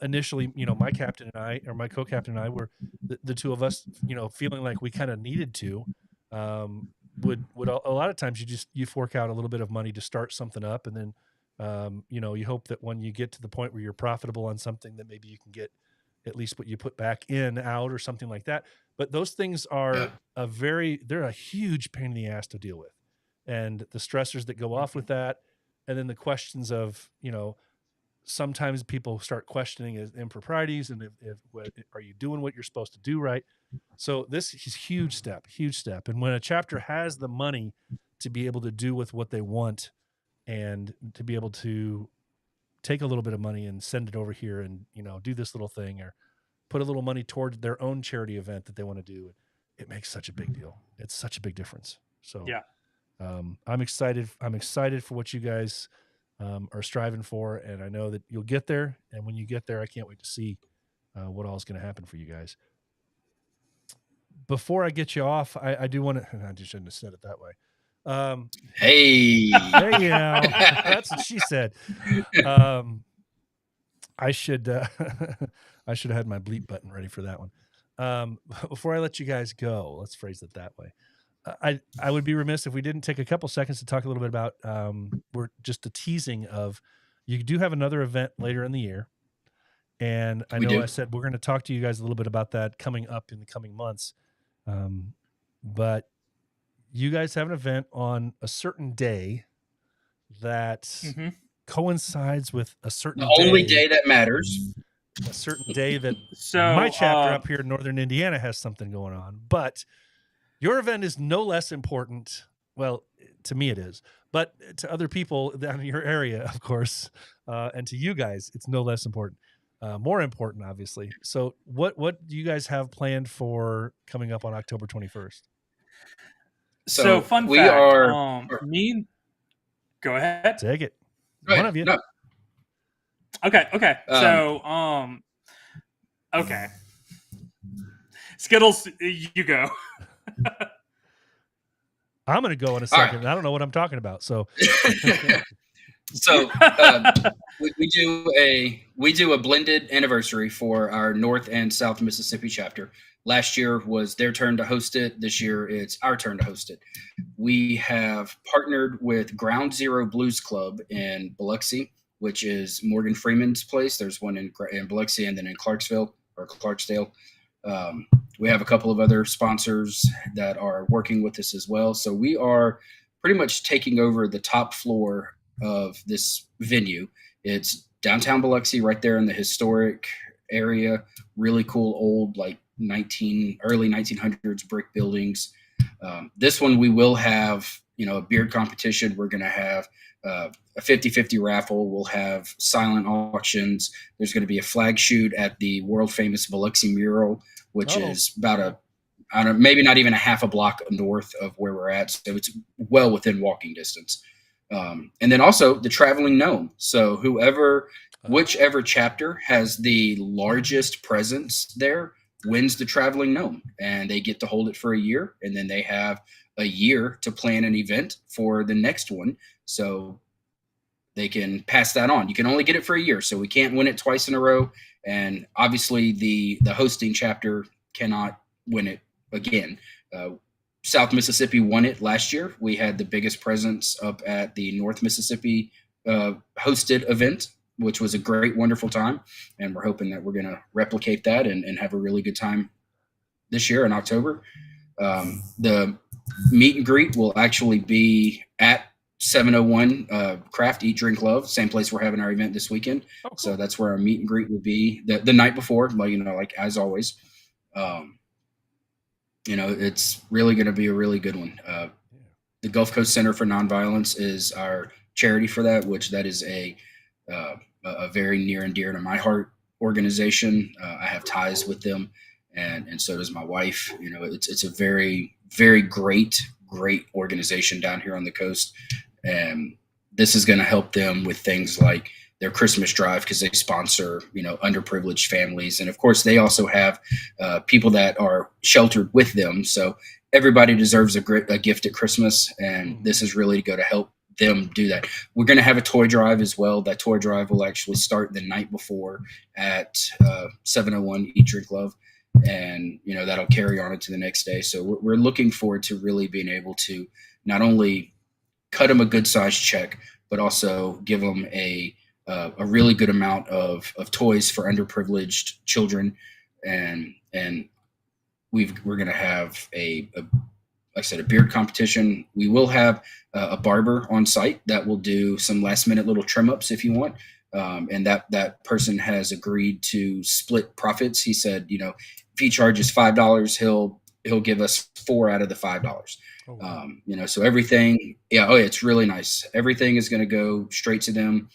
Initially, my captain and I, or my co-captain and I, were the two of us, feeling like we kind of needed to. Would a lot of times you fork out a little bit of money to start something up, and then you hope that when you get to the point where you're profitable on something, that maybe you can get at least what you put back out or something like that. But those things are they're a huge pain in the ass to deal with, and the stressors that go off with that, and then the questions of sometimes people start questioning improprieties, and if are you doing what you're supposed to do right? So this is huge step, and when a chapter has the money to be able to do with what they want, and to be able to take a little bit of money and send it over here and do this little thing, or put a little money toward their own charity event that they want to do, it makes such a big deal. It's such a big difference. So I'm excited for what you guys are striving for, and I know that you'll get there, and when you get there, I can't wait to see what all is going to happen for you guys. Before I get you off, I do want to, I just shouldn't have said it that way.
Hey,
that's what she said. I should have had my bleep button ready for that one. Before I let you guys go, let's phrase it that way. I would be remiss if we didn't take a couple seconds to talk a little bit about we're just a teasing of, you do have another event later in the year, and I know I said we're going to talk to you guys a little bit about that coming up in the coming months, but you guys have an event on a certain day that coincides with a certain
only day that matters.
A certain day that my chapter up here in Northern Indiana has something going on, but your event is no less important. Well, to me it is, but to other people down in your area, of course, and to you guys, it's no less important. More important, obviously. So what do you guys have planned for coming up on October 21st?
So fun fact, go ahead.
Take it. One of you.
No.
Okay. Okay. Skittles, you go.
I'm going to go in a second. Right. I don't know what I'm talking about. So
So we do a blended anniversary for our North and South Mississippi chapter. Last year was their turn to host it. This year it's our turn to host it. We have partnered with Ground Zero Blues Club in Biloxi, which is Morgan Freeman's place. There's one in Biloxi and then in Clarksville or Clarksdale. We have a couple of other sponsors that are working with us as well. So we are pretty much taking over the top floor of this venue. It's downtown Biloxi, right there in the historic area. Really cool old like early 1900s brick buildings. This one we will have, a beard competition. We're going to have a 50-50 raffle. We'll have silent auctions. There's going to be a flag shoot at the world famous Biloxi mural, which is about maybe not even a half a block north of where we're at. So it's well within walking distance. And then also the traveling gnome. So whichever chapter has the largest presence there wins the traveling gnome, and they get to hold it for a year. And then they have a year to plan an event for the next one. So they can pass that on. You can only get it for a year. So we can't win it twice in a row. And obviously the hosting chapter cannot win it again. South Mississippi won it last year. We had the biggest presence up at the North Mississippi hosted event, which was a great, wonderful time. And we're hoping that we're going to replicate that and have a really good time this year in October. The meet and greet will actually be at 701 Craft Eat Drink Love, same place we're having our event this weekend. Oh, cool. So that's where our meet and greet will be the night before, like as always. It's really going to be a really good one. The Gulf Coast Center for Nonviolence is our charity for that, which that is a very near and dear to my heart organization. I have ties with them, and so does my wife. It's a very, very great organization down here on the coast, and this is going to help them with things like their Christmas drive, because they sponsor, underprivileged families. And of course, they also have people that are sheltered with them. So everybody deserves a gift at Christmas. And this is really to go to help them do that. We're going to have a toy drive as well. That toy drive will actually start the night before at 701 Eat Drink Love. And, that'll carry on into the next day. So we're looking forward to really being able to not only cut them a good size check, but also give them a really good amount of toys for underprivileged children. And we're going to have like I said, a beard competition. We will have a barber on site that will do some last minute little trim ups if you want. And that person has agreed to split profits. He said, if he charges $5, he'll give us $4 out of the $5. Oh, wow. So everything, it's really nice. Everything is going to go straight to them.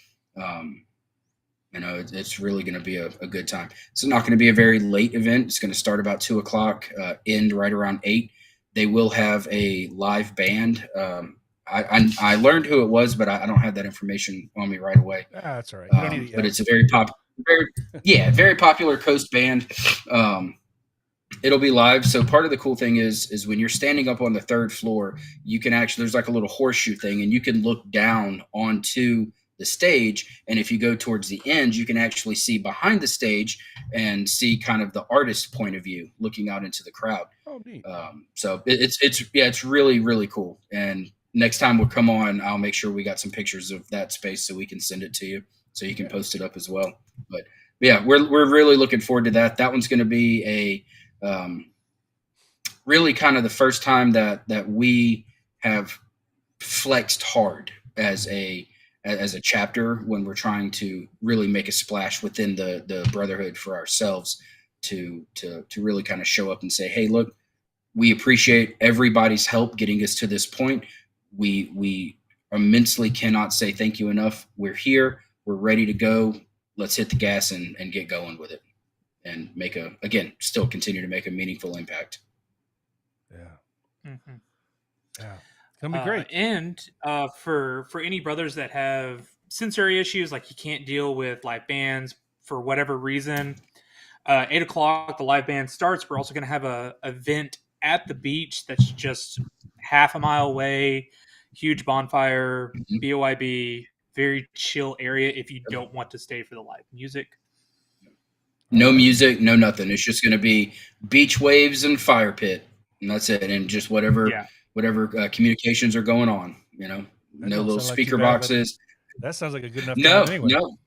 It's really going to be a good time. It's not going to be a very late event. It's going to start about 2:00, end right around 8. They will have a live band. I learned who it was, but I don't have that information on me right away.
That's all right.
But it's a very popular coast band. It'll be live. So part of the cool thing is when you're standing up on the 3rd floor, you can actually, there's like a little horseshoe thing, and you can look down onto the stage. And if you go towards the end, you can actually see behind the stage and see kind of the artist's point of view looking out into the crowd. Oh, neat. So it's really, really cool. And next time we'll come on, I'll make sure we got some pictures of that space so we can send it to you so you can post it up as well. But yeah, we're really looking forward to that. That one's going to be really kind of the first time that we have flexed hard as a chapter when we're trying to really make a splash within the brotherhood for ourselves to really kind of show up and say, hey, look, we appreciate everybody's help getting us to this point. We immensely cannot say thank you enough. We're here. We're ready to go. Let's hit the gas and get going with it and still continue to make a meaningful impact.
Yeah. Mm-hmm. Yeah. It's going to be great.
And for any brothers that have sensory issues, like you can't deal with live bands for whatever reason, 8:00, the live band starts. We're also going to have a event at the beach that's just half a mile away, huge bonfire, BYB, very chill area if you don't want to stay for the live music.
No music, no nothing. It's just going to be beach waves and fire pit, and that's it. And just whatever communications are going on.
That
No
don't
little
sound like
speaker
too bad, but
boxes.
that sounds like a good enough
No,
time anyway.
no.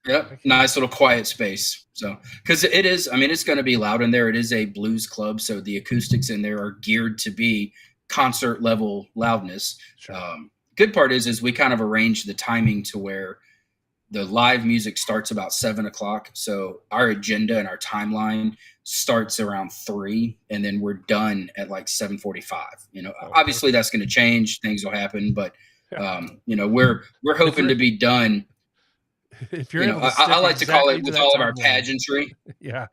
Yep, nice little quiet space. So, because it is, I mean, it's going to be loud in there. It is a blues club, so the acoustics in there are geared to be concert level loudness.
Sure.
Good part is we kind of arranged the timing to where the live music starts about 7:00. So our agenda and our timeline starts around 3, and then we're done at like 7:45. Obviously that's going to change. Things will happen, but we're hoping to be done.
If you're able to
I like to call it with all of our
timeline.
pageantry.
Yeah.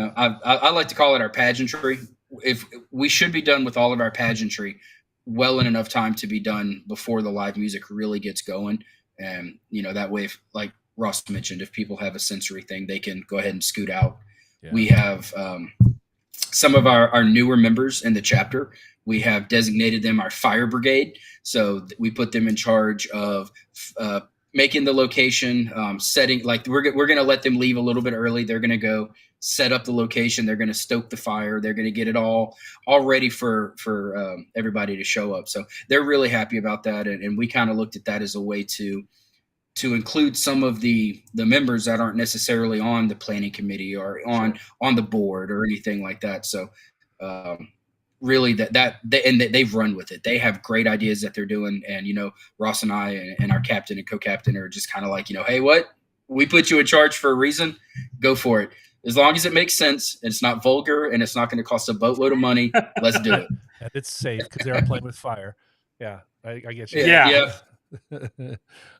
I like to call it our pageantry. If we should be done with all of our pageantry well in enough time to be done before the live music really gets going. And, that way, if, like Ross mentioned, if people have a sensory thing, they can go ahead and scoot out. Yeah. We have some of our newer members in the chapter. We have designated them our fire brigade. So we put them in charge of making the location, setting, like we're going to let them leave a little bit early. They're going to go set up the location. They're going to stoke the fire. They're going to get it all ready for everybody to show up. So they're really happy about that. And we kind of looked at that as a way to include some of the members that aren't necessarily on the planning committee or on the board or anything like that. So really they've run with it. They have great ideas that they're doing. And, Ross and I and our captain and co-captain are just kind of like, hey, what? We put you in charge for a reason. Go for it. As long as it makes sense, and it's not vulgar, and it's not going to cost a boatload of money, let's do it.
And it's safe because they are playing with fire. Yeah, I get you.
Yeah.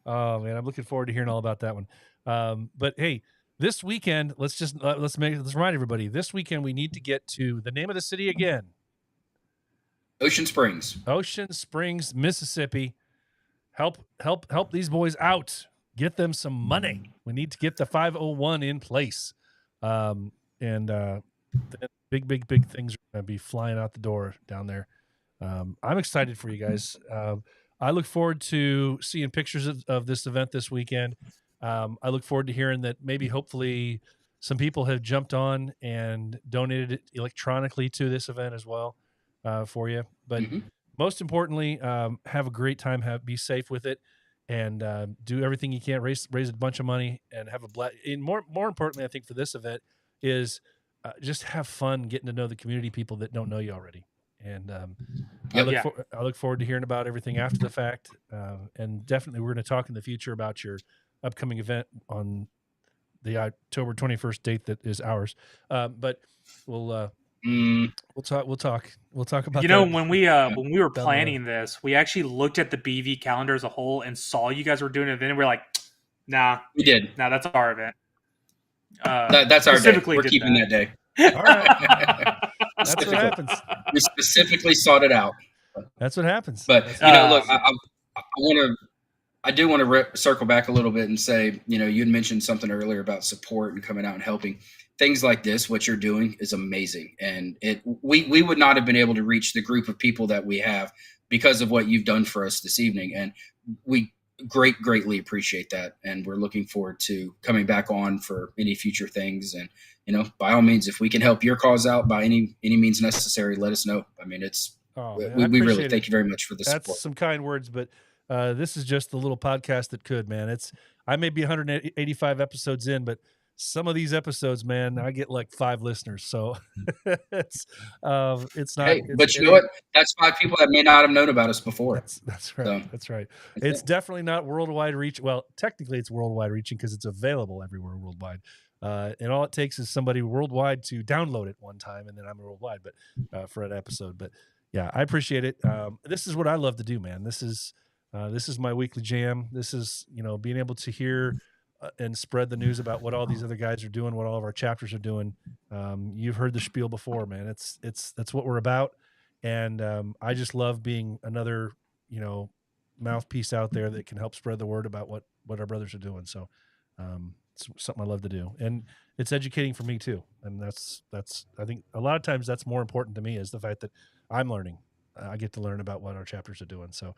Oh man, I'm looking forward to hearing all about that one. But hey, this weekend, let's remind everybody. This weekend, we need to get to the name of the city again.
Ocean Springs,
Mississippi. Help these boys out. Get them some money. We need to get the 501 in place. Big things are going to be flying out the door down there. I'm excited for you guys. I look forward to seeing pictures of this event this weekend. I look forward to hearing that hopefully some people have jumped on and donated it electronically to this event as well for you. But most importantly, have a great time. Be safe with it. And do everything you can, raise a bunch of money, and have a blast. And more importantly, I think for this event is just have fun getting to know the community people that don't know you already. And I look forward to hearing about everything after the fact. And definitely, we're going to talk in the future about your upcoming event on the October 21st date that is ours. But we'll talk about that.
When we were planning this, we actually looked at the BV calendar as a whole and saw you guys were doing an event, and we're like, nah,
we did.
Nah, that's our event.
That's our day. We're keeping that day.
All right. That's what happens.
We specifically sought it out.
That's what happens.
But look, I do want to circle back a little bit and say, you had mentioned something earlier about support and coming out and helping. Things like this, what you're doing is amazing. And we would not have been able to reach the group of people that we have because of what you've done for us this evening. And we greatly appreciate that. And we're looking forward to coming back on for any future things. And, by all means, if we can help your cause out by any means necessary, let us know. I mean, we really thank you very much for the support.
That's some kind words, but this is just the little podcast that could, man. I may be 185 episodes in, but some of these episodes, man, I get like 5 listeners. So it's not.
Hey, but you know what? That's 5 people that may not have known about us before.
That's right. So, that's right. It's definitely not worldwide reach. Well, technically it's worldwide reaching because it's available everywhere worldwide. And all it takes is somebody worldwide to download it one time, and then I'm worldwide, but for an episode. But yeah, I appreciate it. This is what I love to do, man. This is my weekly jam. This is, being able to hear and spread the news about what all these other guys are doing, what all of our chapters are doing. You've heard the spiel before, man. That's what we're about. And I just love being another, mouthpiece out there that can help spread the word about what our brothers are doing. So it's something I love to do. And it's educating for me too. And that's I think a lot of times that's more important to me is the fact that I'm learning. I get to learn about what our chapters are doing. So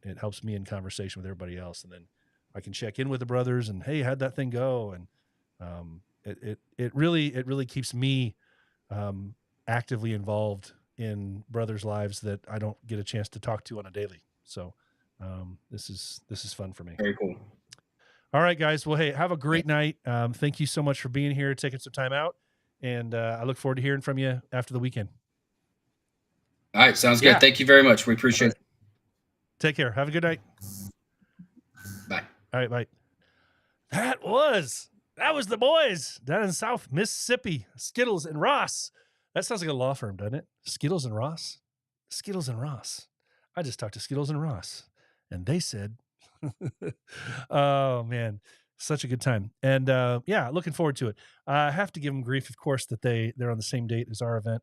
It helps me in conversation with everybody else. And then I can check in with the brothers and, hey, how'd that thing go? And it really keeps me actively involved in brothers' lives that I don't get a chance to talk to on a daily. So this is fun for me.
Very cool.
All right, guys. Well, hey, have a great night. Thank you so much for being here, taking some time out. And I look forward to hearing from you after the weekend.
All right. Sounds good. Thank you very much. We appreciate it.
Take care. Have a good night.
Bye.
All right, bye. That was the boys down in South Mississippi, Skittelz and Ross. That sounds like a law firm, doesn't it? Skittelz and Ross? Skittelz and Ross. I just talked to Skittelz and Ross, and they said, oh, man, such a good time. And, yeah, looking forward to it. I have to give them grief, of course, that they're on the same date as our event,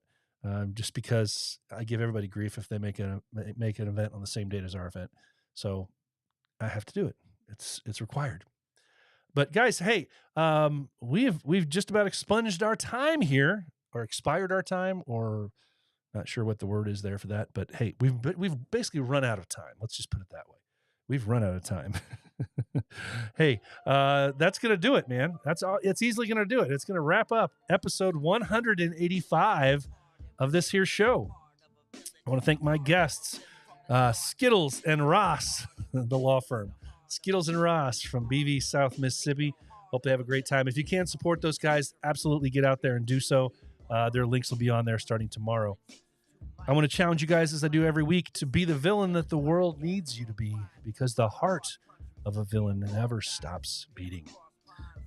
just because I give everybody grief if they make an event on the same date as our event. So I have to do it. It's required. But guys, hey, we've just about expunged our time here, or expired our time, or not sure what the word is there for that. But hey, we've basically run out of time. Let's just put it that way. We've run out of time. Hey, that's gonna do it, man. That's all. It's easily gonna do it. It's gonna wrap up episode 185 of this here show. I want to thank my guests, Skittelz and Ross, the law firm. Skittelz and Ross from BV South Mississippi. Hope they have a great time. If you can support those guys, absolutely get out there and do so. Their links will be on there starting tomorrow. I want to challenge you guys, as I do every week, to be the villain that the world needs you to be, because the heart of a villain never stops beating.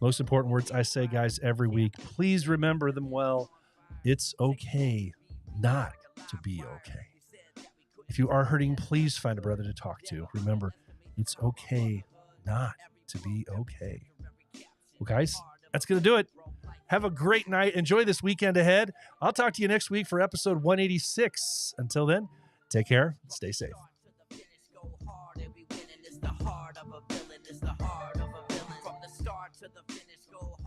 Most important words I say, guys, every week. Please remember them well. It's okay not to be okay. If you are hurting, please find a brother to talk to. Remember, it's okay not to be okay. Well, guys, that's going to do it. Have a great night. Enjoy this weekend ahead. I'll talk to you next week for episode 186. Until then, take care. Stay safe.
It's the heart of a villain. It's the heart of a villain. From the start to the finish, go hard.